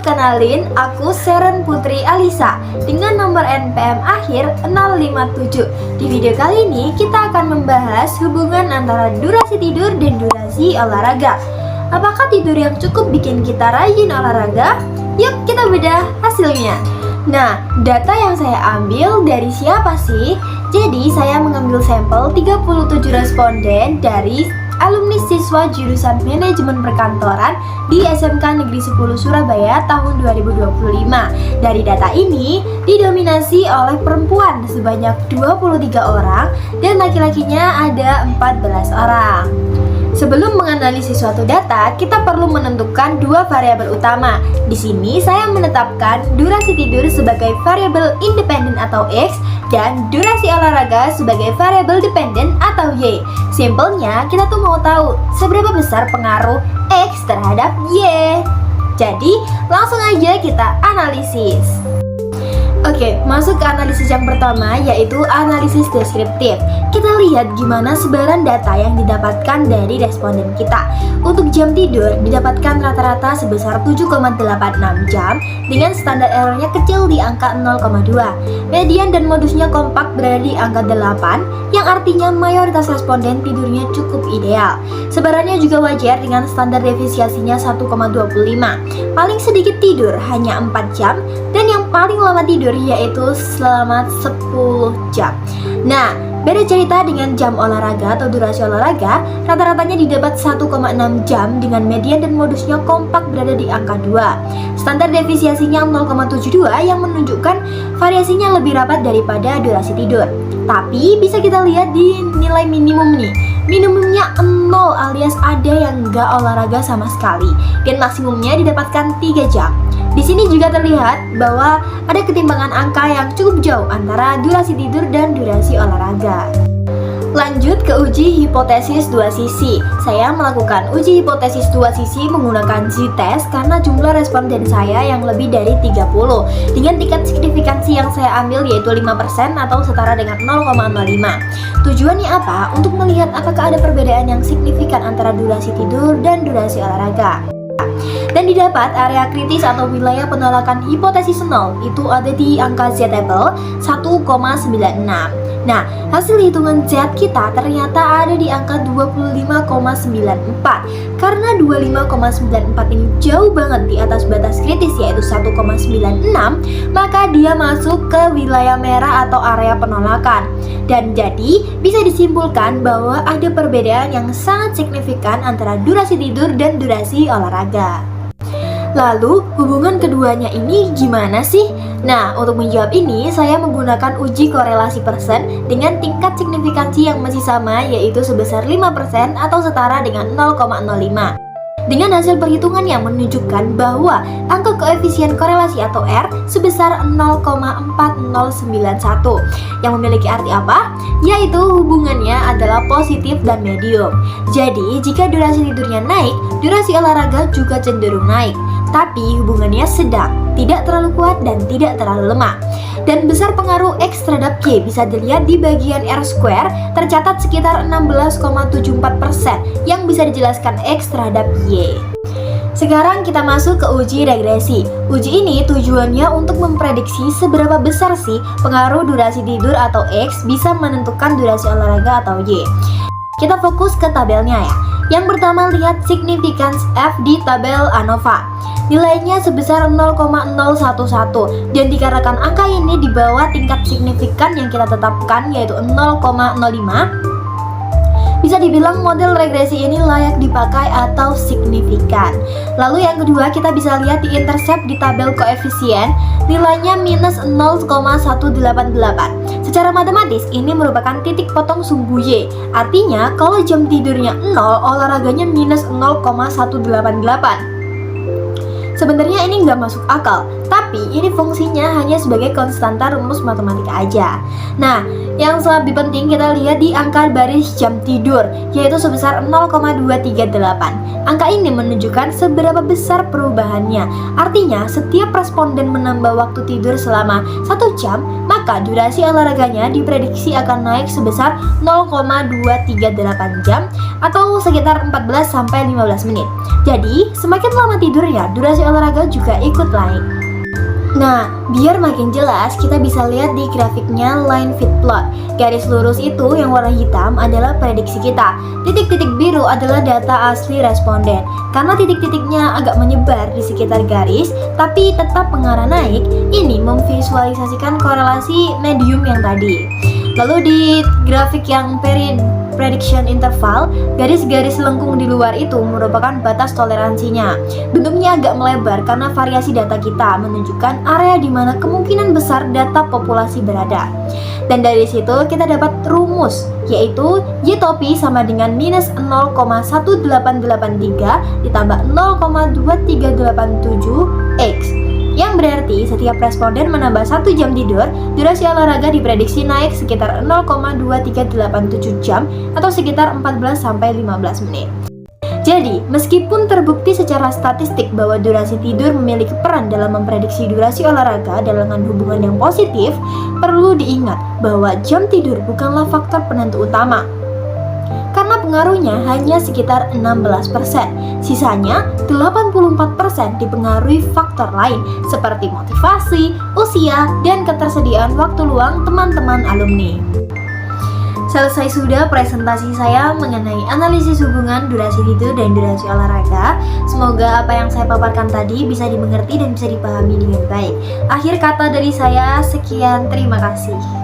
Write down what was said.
kenalin, aku Seren Putri Alisa dengan nomor NPM akhir 057. Di video kali ini kita akan membahas hubungan antara durasi tidur dan durasi olahraga. Apakah tidur yang cukup bikin kita rajin olahraga? Yuk kita bedah hasilnya. Nah, data yang saya ambil dari siapa sih? Jadi saya mengambil sampel 37 responden dari alumni siswa jurusan Manajemen Perkantoran di SMK Negeri 10 Surabaya tahun 2025. Dari data ini didominasi oleh perempuan sebanyak 23 orang dan laki-lakinya ada 14 orang. Sebelum menganalisis suatu data, kita perlu menentukan dua variabel utama. Di sini saya menetapkan durasi tidur sebagai variabel independen atau X dan durasi olahraga sebagai variabel dependen atau Y. Simpelnya, kita tuh mau tahu seberapa besar pengaruh X terhadap Y. Jadi, langsung aja kita analisis. Oke, masuk ke analisis yang pertama, yaitu analisis deskriptif. Kita lihat gimana sebaran data yang didapatkan dari responden kita. Untuk jam tidur didapatkan rata-rata sebesar 7,86 jam dengan standar errornya kecil di angka 0,2. Median dan modusnya kompak berada di angka 8, yang artinya mayoritas responden tidurnya cukup ideal. Sebarannya juga wajar dengan standar defisiasinya 1,25. Paling sedikit tidur hanya 4 jam dan yang paling lama tidur yaitu selama 10 jam. Nah, beda cerita dengan jam olahraga atau durasi olahraga, rata-ratanya didapat 1,6 jam dengan median dan modusnya kompak berada di angka 2. Standar defisiasinya 0,72 yang menunjukkan variasinya lebih rapat daripada durasi tidur. Tapi bisa kita lihat di nilai minimum nih. Minimumnya 0 alias ada yang nggak olahraga sama sekali dan maksimumnya didapatkan 3 jam. Di sini juga terlihat bahwa ada ketimbangan angka yang cukup jauh antara durasi tidur dan durasi olahraga. Lanjut ke uji hipotesis dua sisi. Saya melakukan uji hipotesis dua sisi menggunakan Z-test karena jumlah responden saya yang lebih dari 30 dengan tingkat signifikansi yang saya ambil yaitu 5% atau setara dengan 0,05. Tujuannya apa? Untuk melihat apakah ada perbedaan yang signifikan antara durasi tidur dan durasi olahraga. Dan didapat area kritis atau wilayah penolakan hipotesis 0 itu ada di angka Z-able 1,96. Nah, hasil hitungan Z kita ternyata ada di angka 25,94. Karena 25,94 ini jauh banget di atas batas kritis yaitu 1,96, maka dia masuk ke wilayah merah atau area penolakan. Dan jadi bisa disimpulkan bahwa ada perbedaan yang sangat signifikan antara durasi tidur dan durasi olahraga. Lalu, hubungan keduanya ini gimana sih? Nah, untuk menjawab ini, saya menggunakan uji korelasi persen dengan tingkat signifikansi yang masih sama, yaitu sebesar 5% atau setara dengan 0,05. Dengan hasil perhitungan yang menunjukkan bahwa angka koefisien korelasi atau R sebesar 0,4091 yang memiliki arti apa? Yaitu hubungannya adalah positif dan medium. Jadi, jika durasi tidurnya naik, durasi olahraga juga cenderung naik. Tapi hubungannya sedang, tidak terlalu kuat dan tidak terlalu lemah. Dan besar pengaruh X terhadap Y bisa dilihat di bagian R-square tercatat sekitar 16,74% yang bisa dijelaskan X terhadap Y. Sekarang kita masuk ke uji regresi. Uji ini tujuannya untuk memprediksi seberapa besar sih pengaruh durasi tidur atau X bisa menentukan durasi olahraga atau Y. Kita fokus ke tabelnya ya. Yang pertama lihat significance F di tabel ANOVA. Nilainya sebesar 0,011 dan dikarenakan angka ini di bawah tingkat signifikan yang kita tetapkan yaitu 0,05, bisa dibilang model regresi ini layak dipakai atau signifikan. Lalu yang kedua kita bisa lihat di intercept di tabel koefisien, nilainya minus 0,188. Secara matematis ini merupakan titik potong sumbu Y. Artinya kalau jam tidurnya 0, olahraganya minus 0,188. Sebenarnya ini nggak masuk akal, tapi ini fungsinya hanya sebagai konstanta rumus matematika aja. Nah, yang lebih penting kita lihat di angka baris jam tidur, yaitu sebesar 0,238. Angka ini menunjukkan seberapa besar perubahannya. Artinya, setiap responden menambah waktu tidur selama 1 jam, maka durasi olahraganya diprediksi akan naik sebesar 0,238 jam atau sekitar 14-15 menit. Jadi, semakin lama tidurnya, durasi olahraga juga ikut naik. Nah, biar makin jelas, kita bisa lihat di grafiknya line fit plot. Garis lurus itu yang warna hitam adalah prediksi kita. Titik-titik biru adalah data asli responden. Karena titik-titiknya agak menyebar di sekitar garis, tapi tetap mengarah naik, ini memvisualisasikan korelasi medium yang tadi. Lalu di grafik yang prediction interval, garis-garis lengkung di luar itu merupakan batas toleransinya. Bentuknya agak melebar karena variasi data kita menunjukkan area di mana kemungkinan besar data populasi berada. Dan dari situ kita dapat rumus, yaitu Y topi sama dengan minus 0,1883 ditambah 0,2387 X. Yang berarti setiap responden menambah 1 jam tidur, durasi olahraga diprediksi naik sekitar 0,2387 jam atau sekitar 14-15 menit. Jadi, meskipun terbukti secara statistik bahwa durasi tidur memiliki peran dalam memprediksi durasi olahraga dengan hubungan yang positif, perlu diingat bahwa jam tidur bukanlah faktor penentu utama. Karena pengaruhnya hanya sekitar 16%. Sisanya 84% dipengaruhi faktor lain seperti motivasi, usia, dan ketersediaan waktu luang teman-teman alumni. Selesai sudah presentasi saya mengenai analisis hubungan durasi tidur dan durasi olahraga. Semoga apa yang saya paparkan tadi bisa dimengerti dan bisa dipahami dengan baik. Akhir kata dari saya, sekian, terima kasih.